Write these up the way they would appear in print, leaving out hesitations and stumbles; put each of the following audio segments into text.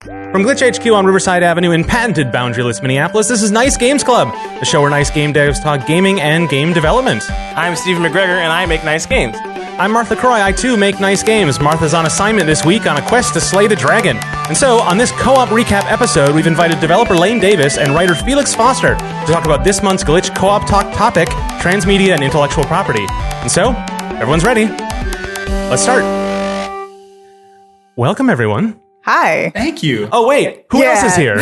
From Glitch HQ on Riverside Avenue in patented boundaryless Minneapolis, this is Nice Games Club, the show where nice game devs talk gaming and game development. I'm Steve McGregor, and I make nice games. I'm Martha Croy. I too make nice games. Martha's on assignment this week on a quest to slay the dragon. And so, on this co-op recap episode, we've invited developer Lane Davis and writer Felix Foster to talk about this month's Glitch co-op talk topic, Transmedia and Intellectual Property. And so, everyone's ready. Let's start. Welcome, everyone. Hi. Thank you. Oh, wait. Who else is here?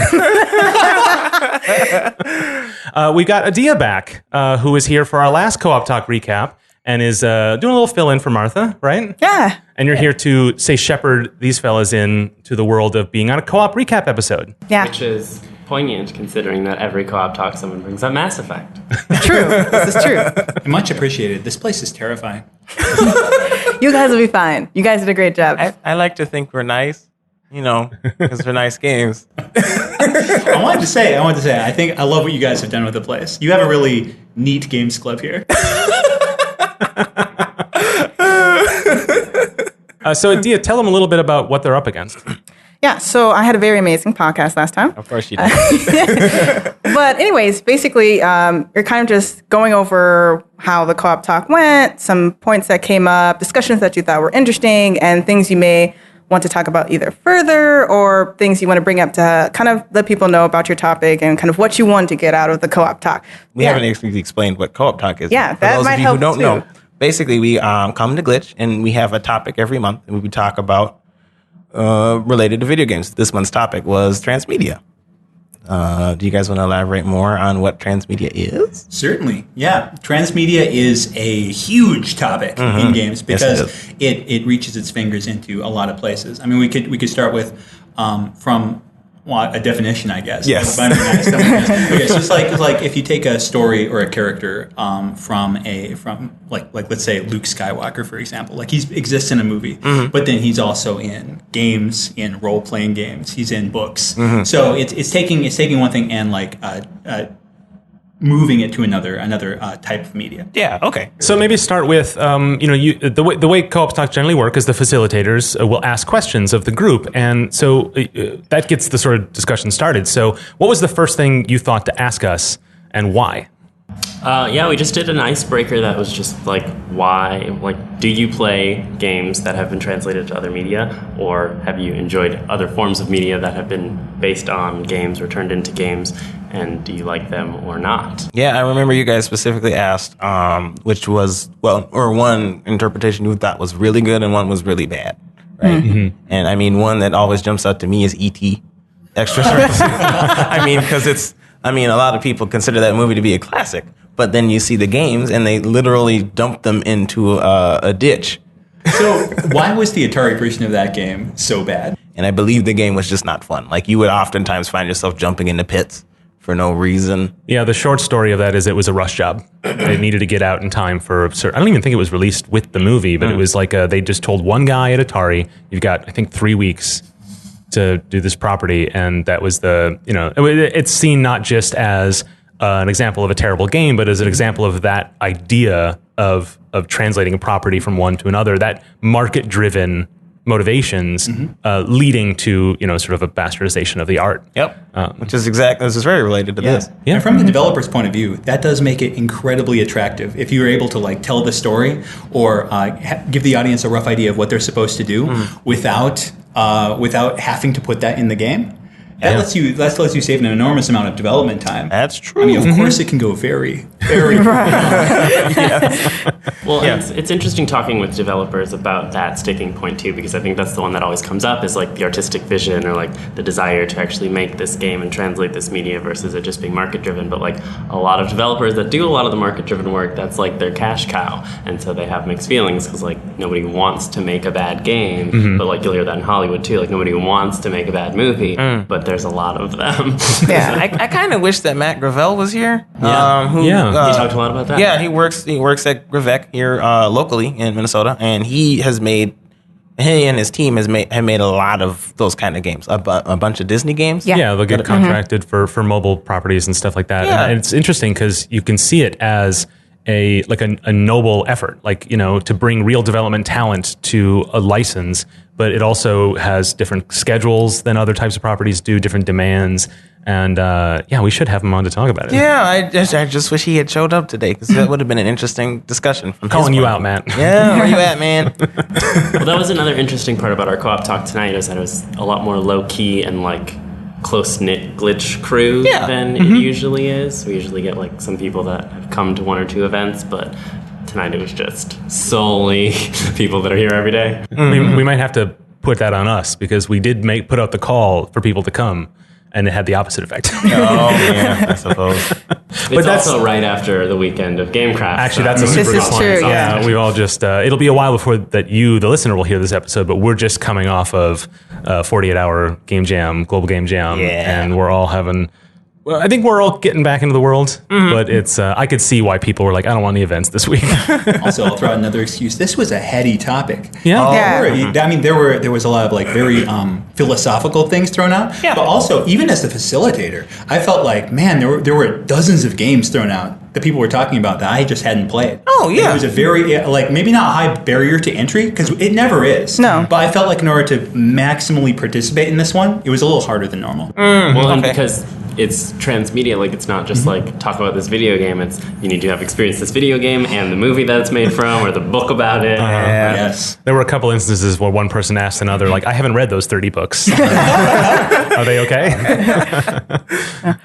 We got Adia back, who was here for our last co-op talk recap and is doing a little fill-in for Martha, right? Yeah. And you're here to, say, shepherd these fellas into the world of being on a co-op recap episode. Yeah. Which is poignant, considering that every co-op talk someone brings up Mass Effect. True. This is true. Much appreciated. This place is terrifying. You guys will be fine. You guys did a great job. I like to think we're nice, because we're nice games. I wanted to say, I think I love what you guys have done with the place. You have a really neat games club here. So, Adia, tell them a little bit about what they're up against. Yeah, so I had a very amazing podcast last time. Of course you did. But anyways, basically, you're kind of just going over how the co-op talk went, some points that came up, discussions that you thought were interesting, and things you may want to talk about either further or things you want to bring up to kind of let people know about your topic and kind of what you want to get out of the co-op talk. We haven't actually explained what co-op talk is. Yeah, For that those might of you help who don't too. know, basically we come to Glitch and we have a topic every month and we talk about related to video games. This month's topic was transmedia. Do you guys want to elaborate more on what transmedia is? Certainly, yeah. Transmedia is a huge topic in games because it reaches its fingers into a lot of places. I mean, we could start with from a definition, I guess. Yes. Okay, so it's like if you take a story or a character from let's say Luke Skywalker, for example. Like he exists in a movie, but then he's also in games, in role playing games. He's in books. So it's taking one thing and moving it to another type of media. Yeah, okay. So maybe start with, the way co-op talks generally work is the facilitators will ask questions of the group, and so that gets the sort of discussion started. So what was the first thing you thought to ask us, and why? We just did an icebreaker that was just like, why? Like, do you play games that have been translated to other media, or have you enjoyed other forms of media that have been based on games or turned into games, and do you like them or not? Yeah, I remember you guys specifically asked, which was, one interpretation you thought was really good and one was really bad, right? Mm-hmm. And I mean, one that always jumps out to me is E.T. Extraterrestrial. I mean, because a lot of people consider that movie to be a classic, but then you see the games and they literally dump them into a ditch. So why was the Atari version of that game so bad? And I believe the game was just not fun. Like, you would oftentimes find yourself jumping into pits for no reason. Yeah, the short story of that is it was a rush job. They needed to get out in time for I don't even think it was released with the movie, but it was like they just told one guy at Atari, you've got, I think, 3 weeks to do this property, and that was it's seen not just as an example of a terrible game, but as an example of that idea of translating a property from one to another, that market-driven motivations leading to sort of a bastardization of the art. Yep, which is this is very related to this. Yeah. And from the developer's point of view, that does make it incredibly attractive if you're able to tell the story or give the audience a rough idea of what they're supposed to do without having to put that in the game. That lets you save an enormous amount of development time. That's true. I mean, of course, it can go very, very It's interesting talking with developers about that sticking point too, because I think that's the one that always comes up is like the artistic vision or like the desire to actually make this game and translate this media versus it just being market driven. But like a lot of developers that do a lot of the market driven work, that's like their cash cow, and so they have mixed feelings because like nobody wants to make a bad game, but like you'll hear that in Hollywood too, like nobody wants to make a bad movie, but there's a lot of them. Yeah. I kind of wish that Matt Gravel was here. Yeah. He talked a lot about that. Yeah, he works at Gravec here locally in Minnesota, and he and his team have made a lot of those kind of games, a bunch of Disney games. Yeah, they'll get contracted for mobile properties and stuff like that. Yeah. And it's interesting because you can see it as a noble effort, like, you know, to bring real development talent to a license, but it also has different schedules than other types of properties do, different demands. And we should have him on to talk about it. Yeah, I just wish he had showed up today, because that would have been an interesting discussion. From Calling you out, Matt. Yeah, where you at, man? Well, that was another interesting part about our co-op talk tonight, is that it was a lot more low-key and like close-knit glitch crew than it usually is. We usually get like some people that have come to one or two events, but tonight it was just solely people that are here every day. We might have to put that on us, because we did put out the call for people to come, and it had the opposite effect. Oh, yeah, I suppose. It's also right after the weekend of Gamecraft. Actually, that's a super This is good point. true, yeah. We've all just, it'll be a while before that you, the listener, will hear this episode, but we're just coming off of 48-hour Game Jam, Global Game Jam, and we're all having... Well, I think we're all getting back into the world, but it's. I could see why people were like, "I don't want any events this week." Also, I'll throw out another excuse. This was a heady topic. Yeah. I mean, there was a lot of like very philosophical things thrown out. Yeah. But also, even as the facilitator, I felt like, man, there were dozens of games thrown out that people were talking about that I just hadn't played. Oh, yeah. It was a very like maybe not a high barrier to entry, because it never is. No. But I felt like in order to maximally participate in this one, it was a little harder than normal. Well, and because it's transmedia, like it's not just like talk about this video game, it's you need to have experienced this video game and the movie that it's made from, or the book about it. Yes. There were a couple instances where one person asked another, like, "I haven't read those 30 books. Are they okay?"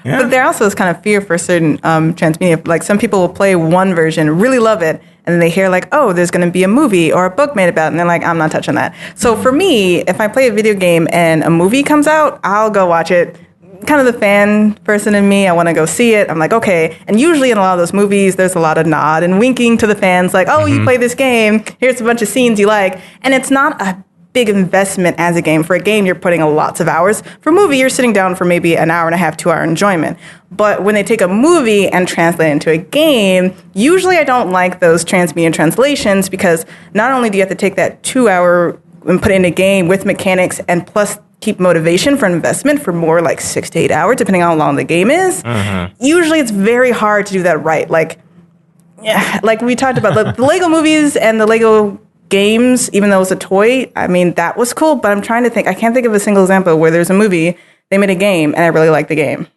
But there also is kind of fear for certain transmedia. Like some people will play one version, really love it, and then they hear like, oh, there's going to be a movie or a book made about it, and they're like, I'm not touching that. So for me, if I play a video game and a movie comes out, I'll go watch it. Kind of the fan person in me, I want to go see it. I'm like, okay. And usually in a lot of those movies, there's a lot of nod and winking to the fans, like, oh, you play this game, here's a bunch of scenes you like. And it's not a big investment as a game. For a game, you're putting lots of hours. For a movie, you're sitting down for maybe an hour and a half, 2 hour enjoyment. But when they take a movie and translate it into a game, usually I don't like those transmedia translations, because not only do you have to take that 2 hour and put it in a game with mechanics and plus keep motivation for investment for more like 6 to 8 hours, depending on how long the game is. Usually it's very hard to do that right. Like we talked about the Lego movies and the Lego games, even though it's a toy, I mean, that was cool, but I'm trying to think, I can't think of a single example where there's a movie, they made a game, and I really liked the game.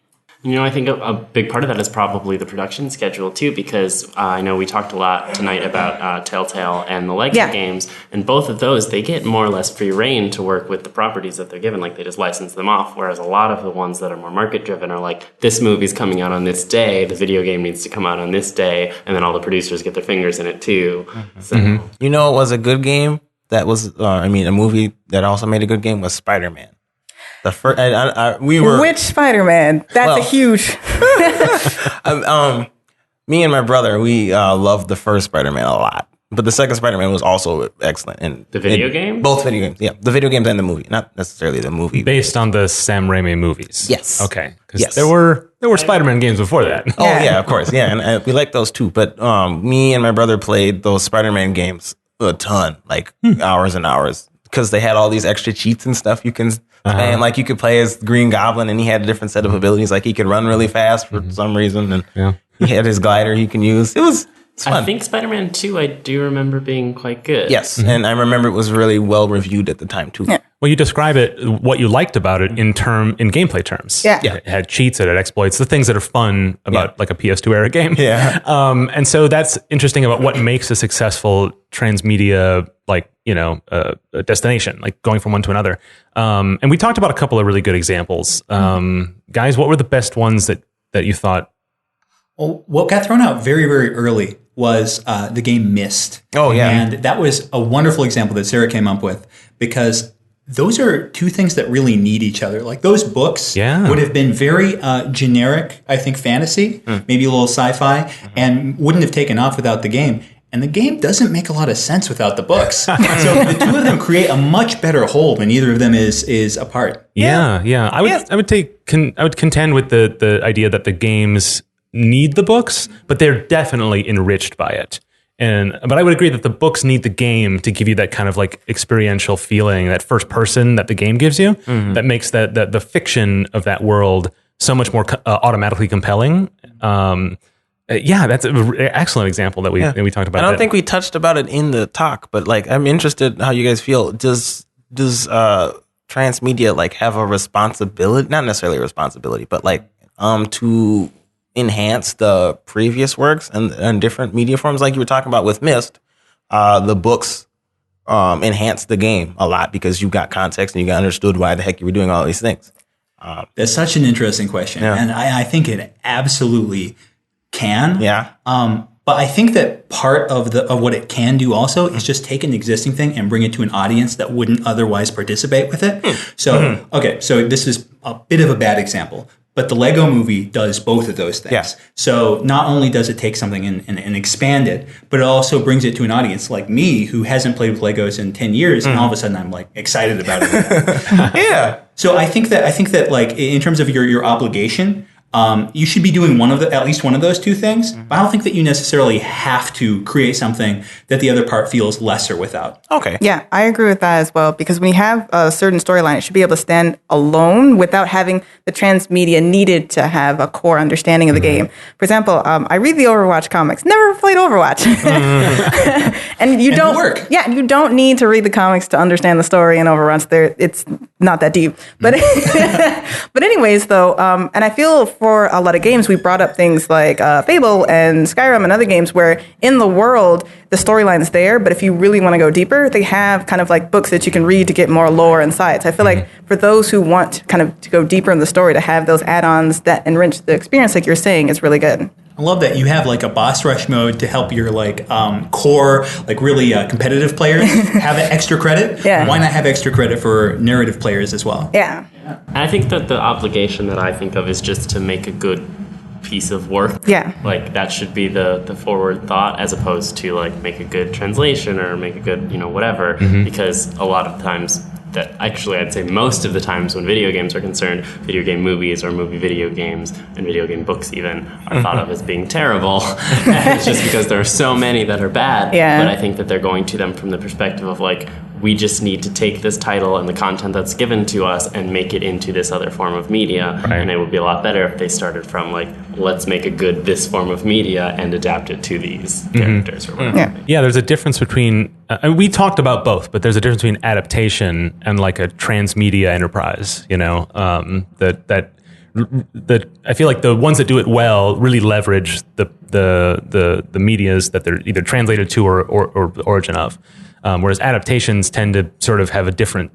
You know, I think a big part of that is probably the production schedule, too, because I know we talked a lot tonight about Telltale and the Lego games, and both of those, they get more or less free reign to work with the properties that they're given, like they just license them off, whereas a lot of the ones that are more market-driven are like, this movie's coming out on this day, the video game needs to come out on this day, and then all the producers get their fingers in it, too. So. You know, it was a good game that was, a movie that also made a good game was Spider-Man. The first, we were. Which Spider-Man? That's a huge. Me and my brother, we loved the first Spider-Man a lot, but the second Spider-Man was also excellent. And the video game, both video games, yeah, the video games and the movie, not necessarily the movie. Based on the Sam Raimi movies. Yes. Okay. Because there were Spider-Man games before that. Oh yeah, of course, yeah, and we like those too. But me and my brother played those Spider-Man games a ton, like hours and hours, because they had all these extra cheats and stuff you can. And like you could play as Green Goblin, and he had a different set of abilities. Like he could run really fast for some reason, and he had his glider he can use. It's fun. I think Spider-Man 2, I do remember being quite good. Yes, and I remember it was really well reviewed at the time too. Yeah. Well, you describe it, what you liked about it in gameplay terms. Yeah. It had cheats, it had exploits, the things that are fun about like a PS2 era game. Yeah. And so that's interesting about what makes a successful transmedia, like, a destination, like going from one to another. And we talked about a couple of really good examples. Guys, what were the best ones that you thought? Well, what got thrown out very, very early was the game Myst. Oh, yeah. And that was a wonderful example that Sarah came up with, because those are two things that really need each other. Like those books would have been very generic, I think, fantasy, maybe a little sci-fi, and wouldn't have taken off without the game. And the game doesn't make a lot of sense without the books. So the two of them create a much better whole than either of them is apart. Yeah. I would contend with the idea that the games need the books, but they're definitely enriched by it. But I would agree that the books need the game to give you that kind of like experiential feeling, that first person that the game gives you, that makes that the fiction of that world so much more automatically compelling. Yeah, that's an excellent example that we talked about. I don't think we touched about it in the talk, but like I'm interested how you guys feel. Does transmedia like have a responsibility, not necessarily a responsibility, but like to enhance the previous works and different media forms, like you were talking about with Myst? The books enhance the game a lot because you got context and you got understood why the heck you were doing all these things. That's such an interesting question, and I think it absolutely can. Yeah. But I think that part of what it can do also is just take an existing thing and bring it to an audience that wouldn't otherwise participate with it. So, okay, so this is a bit of a bad example, but the Lego movie does both of those things. Yeah. So not only does it take something and expand it, but it also brings it to an audience like me who hasn't played with Legos in 10 years, and all of a sudden I'm like excited about it. Yeah. So I think that like in terms of your obligation, you should be doing at least one of those two things. But I don't think that you necessarily have to create something that the other part feels lesser without. Okay. Yeah, I agree with that as well, because when you have a certain storyline, it should be able to stand alone without having the transmedia needed to have a core understanding of the game. For example, I read the Overwatch comics, never played Overwatch. And you don't work. Yeah, you don't need to read the comics to understand the story in Overwatch. It's not that deep. But but anyways, though, and I feel for a lot of games, we brought up things like Fable and Skyrim and other games where in the world, the storyline is there, but if you really want to go deeper, they have kind of like books that you can read to get more lore and sides. I feel like for those who want kind of to go deeper in the story, to have those add-ons that enrich the experience, like you're saying, is really good. I love that you have like a boss rush mode to help your like core, like really competitive players have extra credit. Yeah. Why not have extra credit for narrative players as well? Yeah. And I think that the obligation that I think of is just to make a good piece of work. Yeah. Like that should be the forward thought, as opposed to like make a good translation or make a good, whatever. Because a lot of times, that actually I'd say most of the times when video games are concerned, video game movies or movie video games and video game books even are thought of as being terrible. And it's just because there are so many that are bad. Yeah. But I think that they're going to them from the perspective of like, we just need to take this title and the content that's given to us and make it into this other form of media. Right. And it would be a lot better if they started from like, let's make a good this form of media and adapt it to these characters or whatever. Yeah. Yeah, there's a difference between, we talked about both, but there's a difference between adaptation and like a transmedia enterprise, that I feel like the ones that do it well really leverage the medias that they're either translated to or the origin of. Whereas adaptations tend to sort of have a different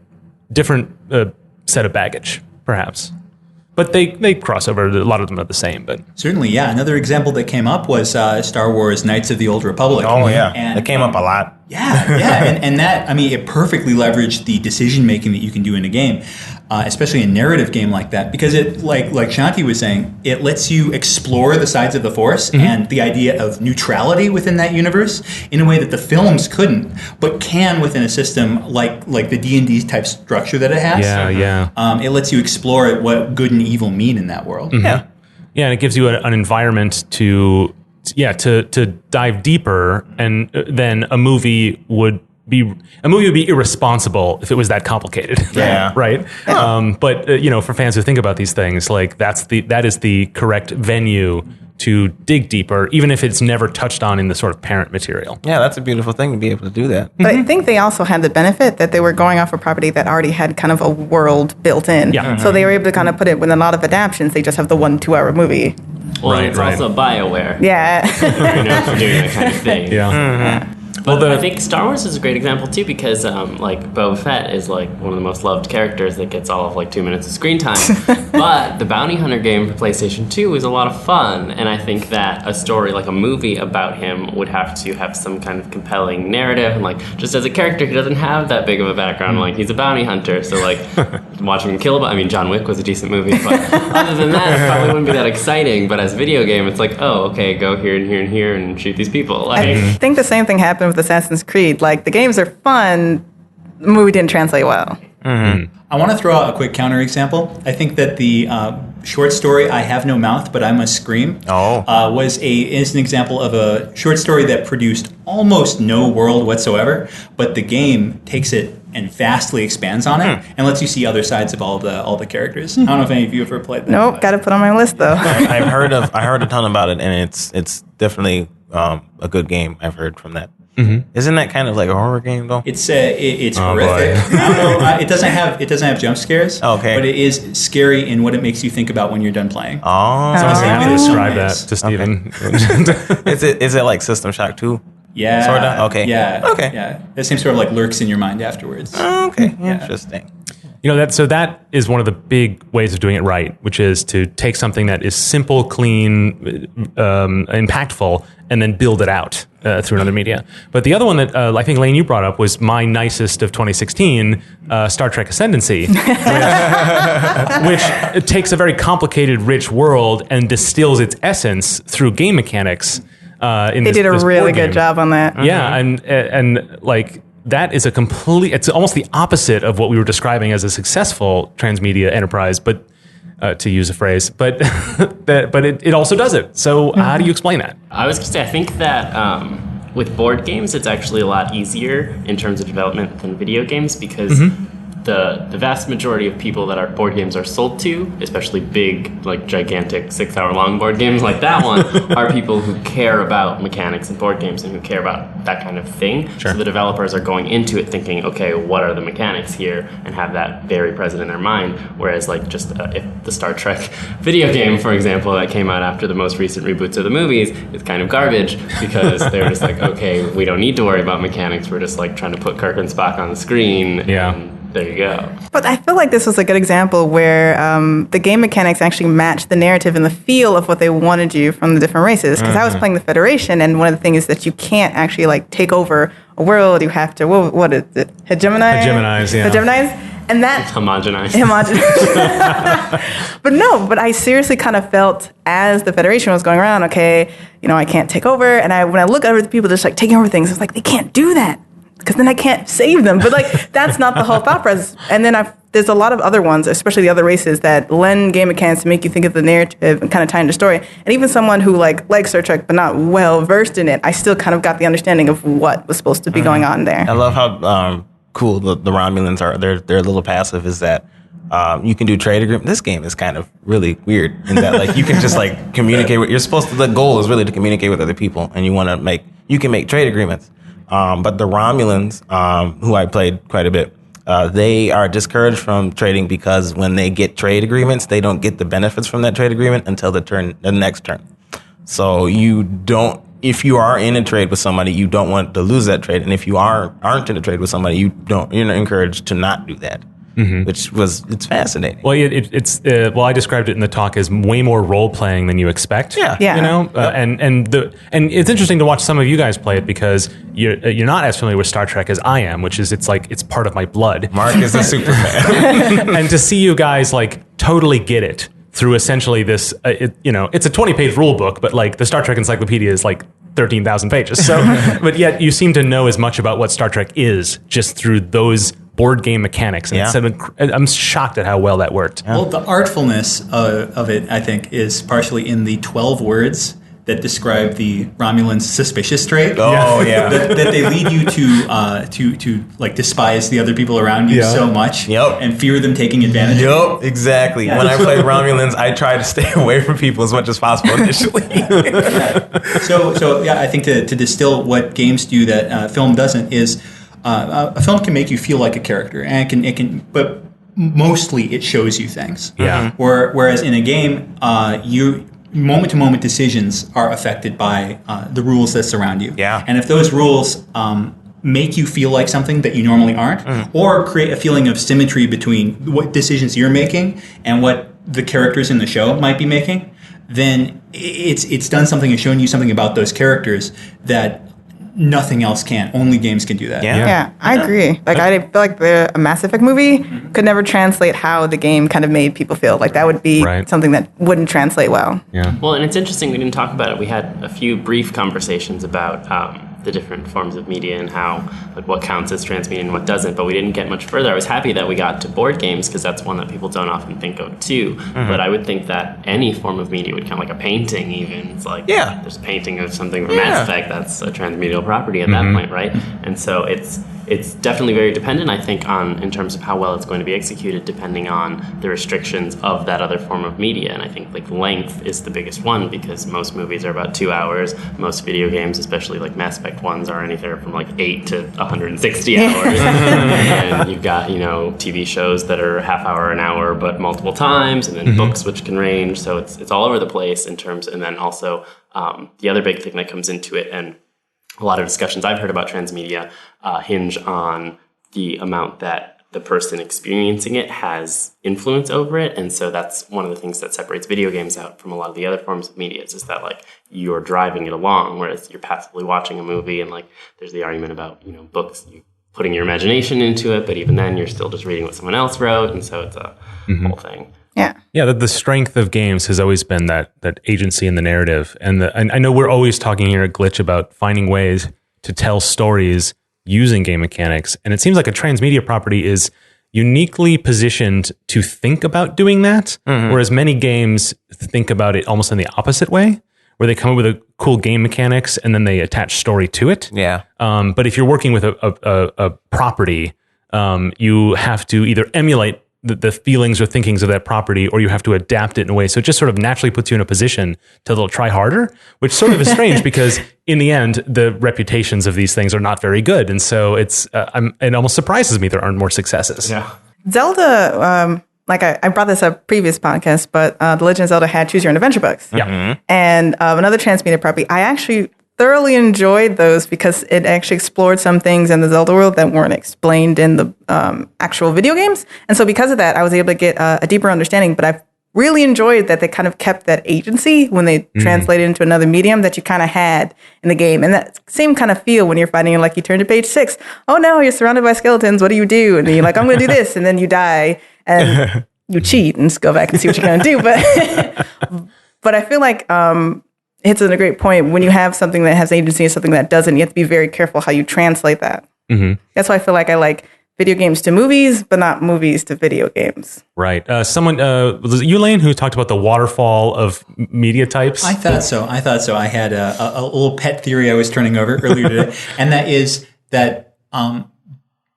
set of baggage, perhaps. But they cross over. A lot of them are the same. But Certainly, yeah. Another example that came up was Star Wars Knights of the Old Republic. Oh, yeah. And It came up a lot. Yeah. And that, I mean, it perfectly leveraged the decision making that you can do in a game, especially a narrative game like that, because it, like Shanti was saying, it lets you explore the sides of the Force and the idea of neutrality within that universe in a way that the films couldn't, but can within a system like the D&D type structure that it has. yeah. It lets you explore what good and evil mean in that world. Yeah. Yeah, and it gives you an environment to dive deeper, and then a movie would be irresponsible if it was that complicated. Yeah. Right. But for fans who think about these things, like that is the correct venue to dig deeper, even if it's never touched on in the sort of parent material. Yeah, that's a beautiful thing to be able to do that. But I think they also had the benefit that they were going off a property that already had kind of a world built in. Yeah. So they were able to kind of put it with a lot of adaptions. They just have the 1 2-hour movie. Well, Right, it's right. also BioWare. Yeah. For doing that kind of thing. Yeah. But I think Star Wars is a great example too, because like Boba Fett is like one of the most loved characters that gets all of like 2 minutes of screen time. But the Bounty Hunter game for PlayStation 2 is a lot of fun, and I think that a story like a movie about him would have to have some kind of compelling narrative, and like just as a character he doesn't have that big of a background, like he's a bounty hunter, so like watching him kill John Wick was a decent movie, but other than that it probably wouldn't be that exciting. But as a video game it's like, oh okay, go here and here and here and shoot these people. Like, I think the same thing happened with Assassin's Creed. Like, the games are fun, the movie didn't translate well. I want to throw out a quick counterexample. I think that the short story "I Have No Mouth, But I Must Scream" is an example of a short story that produced almost no world whatsoever, but the game takes it and vastly expands on it and lets you see other sides of all the characters. I don't know if any of you have ever played that. Nope, got to put on my list though. I heard a ton about it, and it's definitely a good game. I've heard from that. Isn't that kind of like a horror game though? It's horrific. I don't know. It doesn't have jump scares. Okay, but it is scary in what it makes you think about when you're done playing. Oh, So I have to describe that to Steven. Is it like System Shock 2? Yeah. Sort of? Okay. Yeah. Okay. Yeah. That same sort of like lurks in your mind afterwards. Okay. Interesting. That is one of the big ways of doing it right, which is to take something that is simple, clean, impactful, and then build it out through another media. But the other one that I think, Lane, you brought up was my nicest of 2016, Star Trek Ascendancy, which takes a very complicated, rich world and distills its essence through game mechanics. They did a really good job on that. Yeah, and like that is it's almost the opposite of what we were describing as a successful transmedia enterprise, but to use a phrase, but it also does it. So how do you explain that? I was going to say, I think that with board games, it's actually a lot easier in terms of development than video games because the vast majority of people that our board games are sold to, especially big, like gigantic 6-hour-long board games like that one, are people who care about mechanics in board games and who care about that kind of thing. Sure. So the developers are going into it thinking, okay, what are the mechanics here, and have that very present in their mind. Whereas like just if the Star Trek video game, for example, that came out after the most recent reboots of the movies, is kind of garbage because they're just like, okay, we don't need to worry about mechanics. We're just like trying to put Kirk and Spock on the screen. Yeah. And there you go. But I feel like this was a good example where the game mechanics actually match the narrative and the feel of what they wanted you from the different races. Because I was playing the Federation, and one of the things is that you can't actually like take over a world. You have to, what is it? Hegemonize, yeah. Hegemonize. And that Homogenized. But I seriously kind of felt as the Federation was going around, okay, I can't take over. And when I look over the people just like taking over things, it's like, they can't do that, because then I can't save them. But like, that's not the whole thought process. And then there's a lot of other ones, especially the other races, that lend game mechanics to make you think of the narrative and kind of tie into story. And even someone who likes Star Trek but not well versed in it, I still kind of got the understanding of what was supposed to be going on there. I love how cool the Romulans are. Their little passive is that you can do trade agreement. This game is kind of really weird in that like you can just like communicate with. You're supposed to. The goal is really to communicate with other people, and you can make trade agreements. But the Romulans, who I played quite a bit, they are discouraged from trading because when they get trade agreements, they don't get the benefits from that trade agreement until the next turn. So if you are in a trade with somebody, you don't want to lose that trade. And if you aren't in a trade with somebody, you're encouraged to not do that. It's fascinating. Well, I described it in the talk as way more role playing than you expect. Yeah. And it's interesting to watch some of you guys play it because you're not as familiar with Star Trek as I am, which is it's part of my blood. Mark is a super fan, and to see you guys like totally get it through essentially this, it's a 20-page rule book, but like the Star Trek Encyclopedia is like 13,000 pages. So, but yet you seem to know as much about what Star Trek is just through those board game mechanics. And I'm shocked at how well that worked. Well, the artfulness of it, I think, is partially in the 12 words that describe the Romulans' suspicious trait. Oh, yeah. that they lead you to like despise the other people around you so much. Yep. And fear them taking advantage of you. Yep, exactly. Yeah. When I played Romulans, I tried to stay away from people as much as possible initially. So I think to distill what games do that film doesn't is a film can make you feel like a character, and it can, but mostly it shows you things. Yeah. Whereas in a game, moment-to-moment decisions are affected by the rules that surround you. Yeah. And if those rules make you feel like something that you normally aren't, or create a feeling of symmetry between what decisions you're making and what the characters in the show might be making, then it's done something and shown you something about those characters that nothing else can. Only games can do that. Yeah, I agree. Like, I feel like a Mass Effect movie could never translate how the game kind of made people feel. Like, that would be something that wouldn't translate well. Yeah. Well, and it's interesting, we didn't talk about it. We had a few brief conversations about the different forms of media and how, like, what counts as transmedia and what doesn't, but we didn't get much further. I was happy that we got to board games because that's one that people don't often think of too. But I would think that any form of media would count, like a painting even. It's like, there's a painting of something from Mass Effect, that's a transmedial property at that point, right? And so it's it's definitely very dependent, I think, on in terms of how well it's going to be executed, depending on the restrictions of that other form of media. And I think like length is the biggest one, because most movies are about 2 hours. Most video games, especially like Mass Effect ones, are anything from like 8 to 160 hours. And you've got, you know, TV shows that are half hour, an hour, but multiple times, and then books which can range. So it's all over the place in terms, and then also the other big thing that comes into it, and a lot of discussions I've heard about transmedia hinge on the amount that the person experiencing it has influence over it. And so that's one of the things that separates video games out from a lot of the other forms of media, is that like you're driving it along, whereas you're passively watching a movie. And like there's the argument about, you know, books, you putting your imagination into it, but even then you're still just reading what someone else wrote. And so it's a whole thing. Yeah, the strength of games has always been that agency in the narrative. And I know we're always talking here at Glitch about finding ways to tell stories using game mechanics. And it seems like a transmedia property is uniquely positioned to think about doing that, whereas many games think about it almost in the opposite way, where they come up with a cool game mechanics and then they attach story to it. Yeah. But if you're working with a property, you have to either emulate the feelings or thinkings of that property, or you have to adapt it in a way. So it just sort of naturally puts you in a position to try harder, which sort of is strange because in the end, the reputations of these things are not very good. And so it almost surprises me there aren't more successes. Yeah. Zelda, like I brought this up previous podcast, but The Legend of Zelda had Choose Your Own Adventure books. Yeah. And another transmedia property, I actually thoroughly enjoyed those because it actually explored some things in the Zelda world that weren't explained in the actual video games. And so because of that, I was able to get a deeper understanding. But I really enjoyed that they kind of kept that agency when they translated into another medium that you kind of had in the game. And that same kind of feel when you're fighting, like you turn to page 6. Oh no, you're surrounded by skeletons. What do you do? And then you're like, I'm going to do this. And then you die and you cheat and just go back and see what you're going to do. But I feel like hits on a great point. When you have something that has agency and something that doesn't, you have to be very careful how you translate that. That's why I feel like I like video games to movies, but not movies to video games. Right. Someone, was it you, Lane, who talked about the waterfall of media types? I thought so. I had a little pet theory I was turning over earlier today, and that is that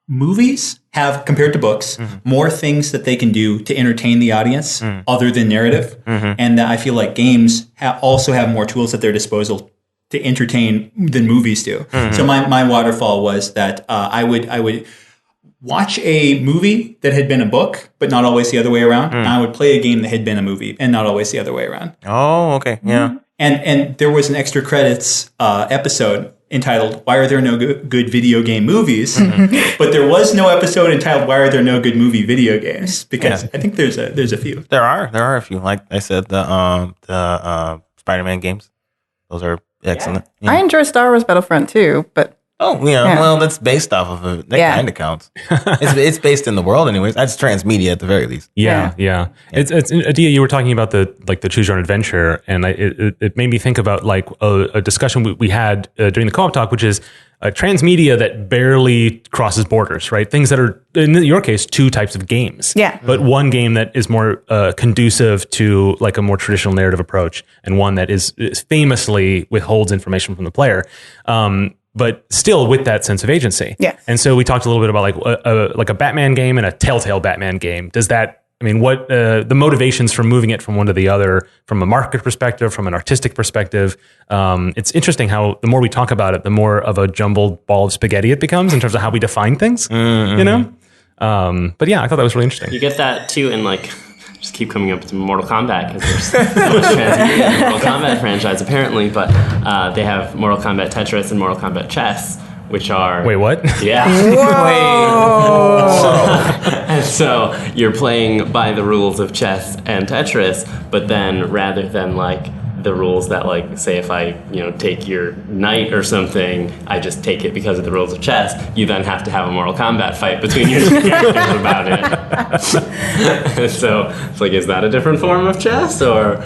movies have, compared to books, more things that they can do to entertain the audience other than narrative. And that I feel like games also have more tools at their disposal to entertain than movies do. So my waterfall was that I would watch a movie that had been a book, but not always the other way around. And I would play a game that had been a movie and not always the other way around. Oh, okay. Yeah. And there was an extra credits episode entitled "Why Are There No Good Video Game Movies?" But there was no episode entitled "Why Are There No Good Movie Video Games?" Because I think there's a few. There are a few. Like I said, the Spider-Man games. Those are excellent. Yeah. I enjoy Star Wars Battlefront too, but well, that's based off of it. That kind of counts. It's based in the world, anyways. That's transmedia at the very least. Yeah. It's Adia, you were talking about the Choose Your Own Adventure, and it made me think about like a discussion we had during the co-op talk, which is transmedia that barely crosses borders, right? Things that are, in your case, 2 types of games. Yeah. But one game that is more conducive to like a more traditional narrative approach, and one that is famously withholds information from the player. But still with that sense of agency. Yes. And so we talked a little bit about like a Batman game and a Telltale Batman game. Does that, I mean, what the motivations for moving it from one to the other, from a market perspective, from an artistic perspective? It's interesting how the more we talk about it, the more of a jumbled ball of spaghetti it becomes in terms of how we define things, you know? But yeah, I thought that was really interesting. You get that too in like, just keep coming up to Mortal Kombat because there's so much transmedia in the Mortal Kombat franchise apparently, but they have Mortal Kombat Tetris and Mortal Kombat Chess, which are... Wait, what? Yeah. And so you're playing by the rules of chess and Tetris, but then rather than like the rules that like, say if I, take your knight or something, I just take it because of the rules of chess, you then have to have a Mortal Kombat fight between your two characters about it. So it's like, is that a different form of chess or?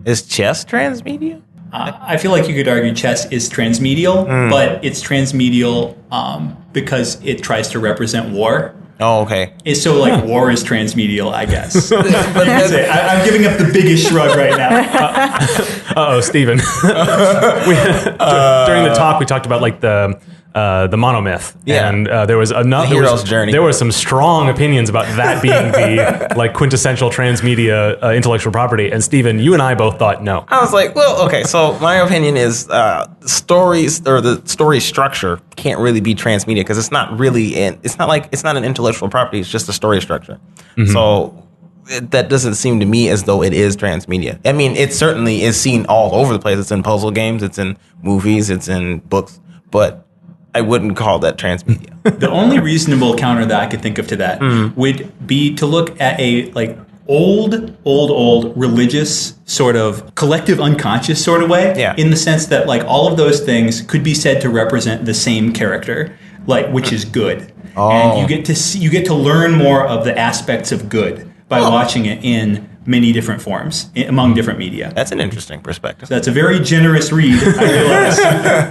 Is chess transmedia? I feel like you could argue chess is transmedial, but it's transmedial because it tries to represent war. Oh, okay. So, like, war is transmedial, I guess. I'm giving up the biggest shrug right now. Steven. During the talk, we talked about, like, the the monomyth. Yeah. And there was another hero's journey. There were some strong opinions about that being the like quintessential transmedia intellectual property. And Stephen, you and I both thought no. I was like, well, okay. So my opinion is stories or the story structure can't really be transmedia because it's not really it's not an intellectual property. It's just a story structure. So that doesn't seem to me as though it is transmedia. I mean, it certainly is seen all over the place. It's in puzzle games, it's in movies, it's in books, but I wouldn't call that transmedia. The only reasonable counter that I could think of to that would be to look at a like old religious sort of collective unconscious sort of way, in the sense that like all of those things could be said to represent the same character, like which is good, and you get to learn more of the aspects of good by watching it in many different forms among different media. That's an interesting perspective. So that's a very generous read, I realize,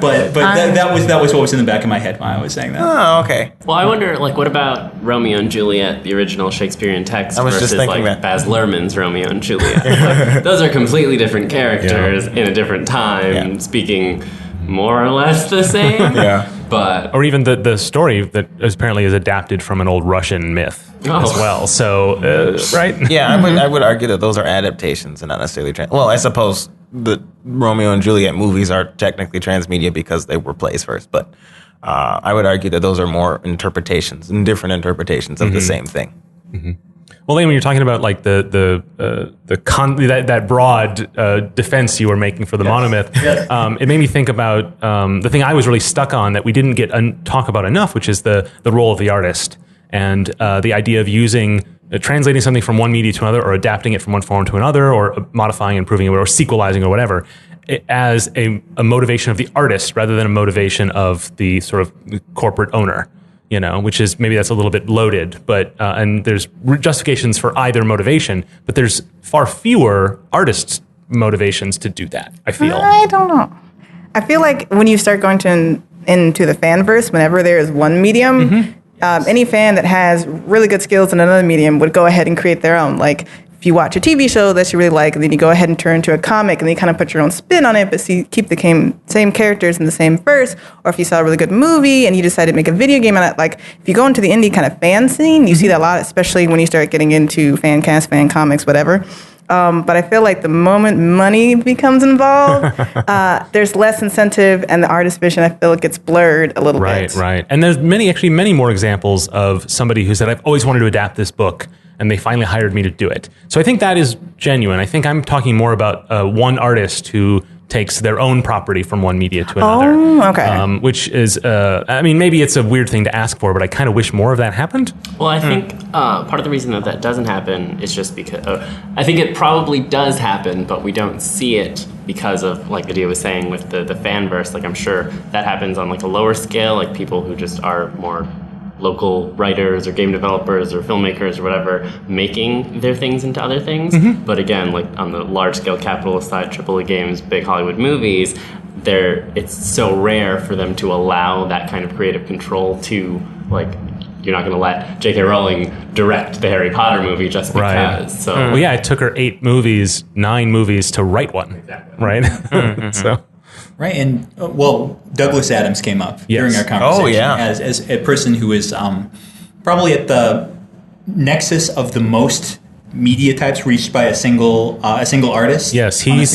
but that was what was in the back of my head when I was saying that. Oh, okay. Well, I wonder, like, what about Romeo and Juliet, the original Shakespearean text, versus like Baz Luhrmann's Romeo and Juliet? Like, those are completely different characters in a different time, speaking more or less the same. But or even the story that apparently is adapted from an old Russian myth as well. So, right? Yeah, I would argue that those are adaptations and not necessarily well, I suppose the Romeo and Juliet movies are technically transmedia because they were plays first, but I would argue that those are more interpretations and different interpretations of the same thing. Well, Lane, when you're talking about like that broad defense you were making for the monomyth, it made me think about the thing I was really stuck on that we didn't get talk about enough, which is the role of the artist and the idea of using translating something from one media to another, or adapting it from one form to another, or modifying, improving it, or sequelizing, or whatever, as a motivation of the artist rather than a motivation of the sort of corporate owner. You know, which is maybe that's a little bit loaded, but and there's justifications for either motivation, but there's far fewer artists' motivations to do that. I feel. I don't know. I feel like when you start going into the fanverse, whenever there is one medium, any fan that has really good skills in another medium would go ahead and create their own. Like if you watch a TV show that you really like, and then you go ahead and turn to a comic, and then you kind of put your own spin on it, but keep the same characters in the same verse. Or if you saw a really good movie and you decided to make a video game on it, like if you go into the indie kind of fan scene, you see that a lot, especially when you start getting into fan cast, fan comics, whatever. But I feel like the moment money becomes involved, there's less incentive, and the artist vision, I feel, it gets blurred a little bit. Right. And there's many more examples of somebody who said, I've always wanted to adapt this book, and they finally hired me to do it. So I think that is genuine. I think I'm talking more about one artist who takes their own property from one media to another. Oh, okay. Which is, I mean, maybe it's a weird thing to ask for, but I kind of wish more of that happened. Well, I think part of the reason that doesn't happen is just because I think it probably does happen, but we don't see it because of, like Adia was saying, with the fanverse. Like, I'm sure that happens on like a lower scale, like people who just are more local writers or game developers or filmmakers or whatever making their things into other things. But again, like on the large scale capitalist side, AAA games, big Hollywood movies, it's so rare for them to allow that kind of creative control to, like, you're not going to let J.K. Rowling direct the Harry Potter movie just because. Right. So well, yeah, it took her 9 movies to write one. Exactly. Right? So. Right, and well, Douglas Adams came up during our conversation as a person who is probably at the nexus of the most media types reached by a single artist. Yes, he's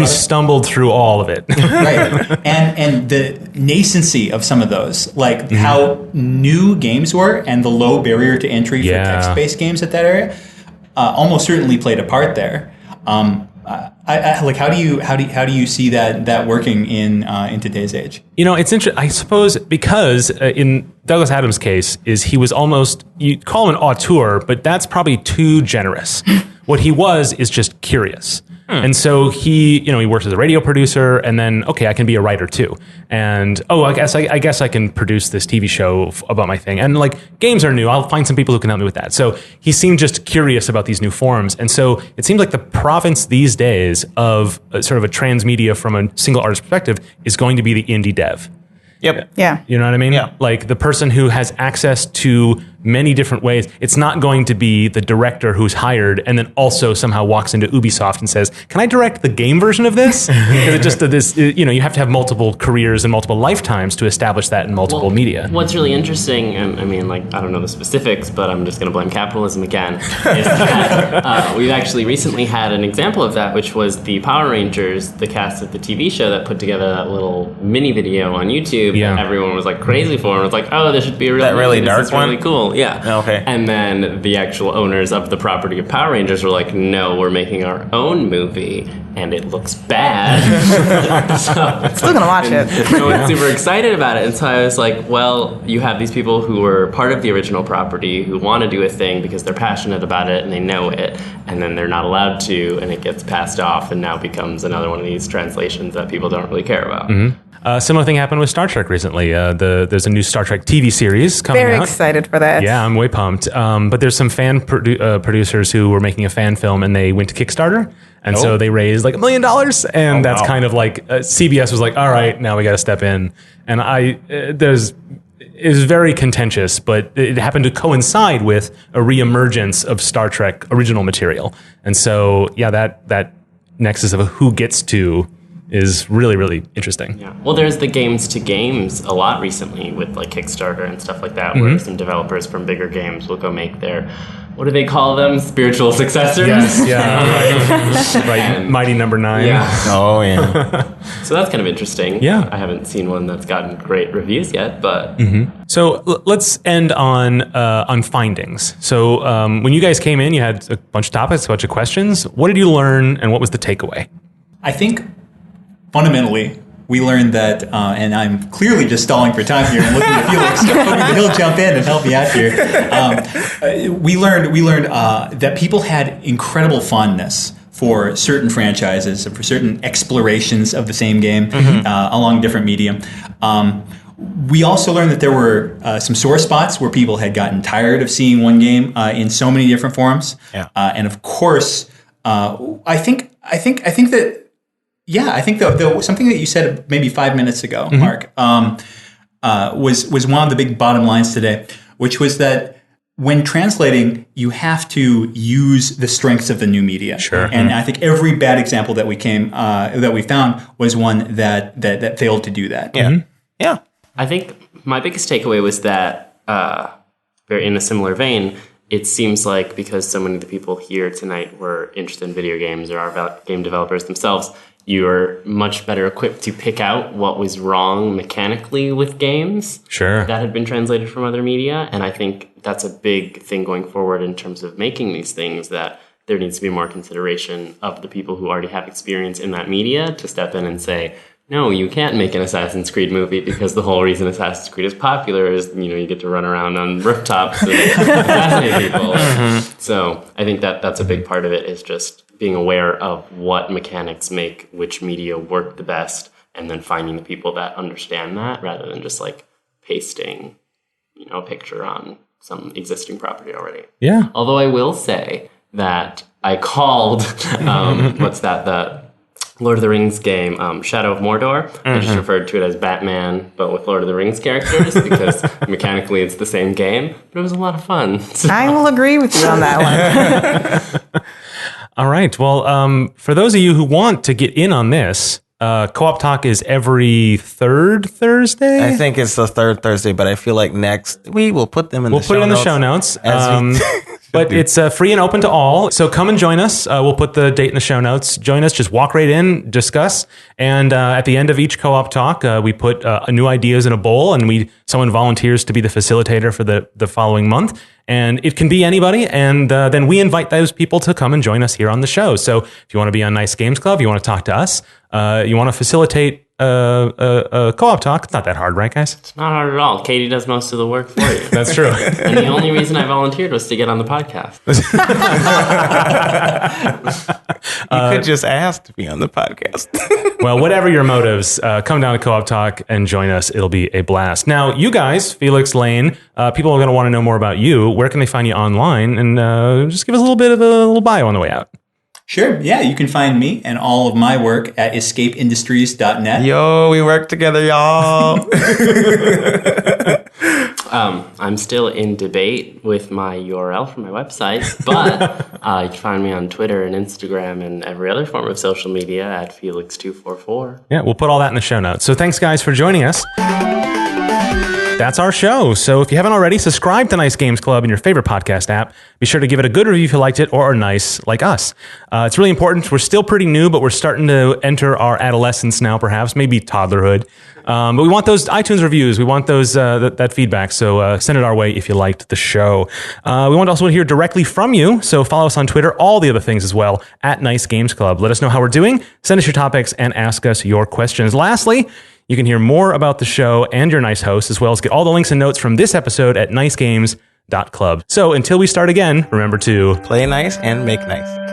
stumbled through all of it. Right, and the nascency of some of those, like how new games were, and the low barrier to entry for text-based games at that area, almost certainly played a part there. I like how do you see that working in today's age? You know, it's interesting. I suppose because in Douglas Adams' case, he was almost, you call him an auteur, but that's probably too generous. What he was is just curious. And so he works as a radio producer, and then, okay, I can be a writer too. And, I guess I can produce this TV show about my thing. And like, games are new. I'll find some people who can help me with that. So he seemed just curious about these new forms. And so it seems like the province these days of sort of a transmedia from a single artist perspective is going to be the indie dev. Yep. Yeah. You know what I mean? Yeah. Like the person who has access to many different ways. It's not going to be the director who's hired and then also somehow walks into Ubisoft and says, "Can I direct the game version of this?" Because it just you have to have multiple careers and multiple lifetimes to establish that in multiple media. What's really interesting, and I mean, like, I don't know the specifics, but I'm just going to blame capitalism again, is that we've actually recently had an example of that, which was the Power Rangers, the cast of the TV show that put together that little mini video on YouTube. Yeah. And everyone was like crazy for, and was like, "Oh, there should be a real That really movie. dark This is one? really cool." Yeah. Okay. And then the actual owners of the property of Power Rangers were like, "No, we're making our own movie, and it looks bad." Still gonna watch it. No one's super excited about it. And so I was like, well, you have these people who were part of the original property who want to do a thing because they're passionate about it and they know it, and then they're not allowed to, and it gets passed off and now becomes another one of these translations that people don't really care about. Similar thing happened with Star Trek recently. There's a new Star Trek TV series coming Very out. excited for that. Yeah, I'm way pumped. But there's some fan producers who were making a fan film, and they went to Kickstarter, and so they raised like $1 million, and that's kind of like CBS was like, "All right, now we got to step in." And it was very contentious, but it happened to coincide with a reemergence of Star Trek original material, and so yeah, that nexus of who gets to is really, really interesting. Yeah. Well, there's the games to games a lot recently with like Kickstarter and stuff like that, where some developers from bigger games will go make their, what do they call them? Spiritual successors? Yes, yeah. Right. Mighty Number 9. Yeah. Oh, yeah. So that's kind of interesting. Yeah. I haven't seen one that's gotten great reviews yet, but So let's end on findings. So when you guys came in, you had a bunch of topics, a bunch of questions. What did you learn, and what was the takeaway? I think fundamentally, we learned that, and I'm clearly just stalling for time here and looking at Felix, hoping that he'll jump in and help me out here. We learned that people had incredible fondness for certain franchises and for certain explorations of the same game along different medium. We also learned that there were some sore spots where people had gotten tired of seeing one game in so many different forms. Yeah. And of course, I think that. Yeah, I think something that you said maybe 5 minutes ago, Mark, was one of the big bottom lines today, which was that when translating, you have to use the strengths of the new media. Sure. And I think every bad example that we found was one that failed to do that. Yeah. Yeah. I think my biggest takeaway was that, very in a similar vein, it seems like because so many of the people here tonight were interested in video games or are game developers themselves, you're much better equipped to pick out what was wrong mechanically with games Sure. that had been translated from other media. And I think that's a big thing going forward in terms of making these things, that there needs to be more consideration of the people who already have experience in that media to step in and say, no, you can't make an Assassin's Creed movie because the whole reason Assassin's Creed is popular is, you get to run around on rooftops and assassinate people. So I think that's a big part of it, is just being aware of what mechanics make which media work the best, and then finding the people that understand that rather than just like pasting, a picture on some existing property already. Yeah. Although I will say that I called, the Lord of the Rings game, Shadow of Mordor. I just referred to it as Batman, but with Lord of the Rings characters, because mechanically it's the same game, but it was a lot of fun. So. I will agree with you on that one. All right. Well, for those of you who want to get in on this, Co-op Talk is every third Thursday. I think it's the third Thursday, but I feel like next we will put them in We'll put it in the show notes. But it's free and open to all. So come and join us. We'll put the date in the show notes. Join us. Just walk right in, discuss. And at the end of each Co-op Talk, we put new ideas in a bowl, and someone volunteers to be the facilitator for the following month. And it can be anybody. And then we invite those people to come and join us here on the show. So if you want to be on Nice Games Club, you want to talk to us, you want to facilitate a Co-op Talk, it's not that hard, right, guys? It's not hard at all. Katie does most of the work for you. That's true. And the only reason I volunteered was to get on the podcast. You could just ask to be on the podcast. Well, whatever your motives, come down to Co-op Talk and join us. It'll be a blast. Now, you guys, Felix, Lane, people are going to want to know more about you. Where can they find you online? And just give us a little bit of a little bio on the way out. Sure. Yeah, you can find me and all of my work at escapeindustries.net. Yo, we work together, y'all. I'm still in debate with my URL for my website, but you can find me on Twitter and Instagram and every other form of social media at Felix244. Yeah, we'll put all that in the show notes. So thanks, guys, for joining us. That's our show. So if you haven't already, subscribe to Nice Games Club in your favorite podcast app. Be sure to give it a good review if you liked it or are nice like us. It's really important. We're still pretty new, but we're starting to enter our adolescence now, perhaps, maybe toddlerhood. But we want those iTunes reviews. We want those that feedback. So send it our way if you liked the show. We want to also hear directly from you. So follow us on Twitter, all the other things as well, at Nice Games Club. Let us know how we're doing. Send us your topics and ask us your questions. Lastly, you can hear more about the show and your nice host, as well as get all the links and notes from this episode at nicegames.club. So until we start again, remember to Play nice and make nice.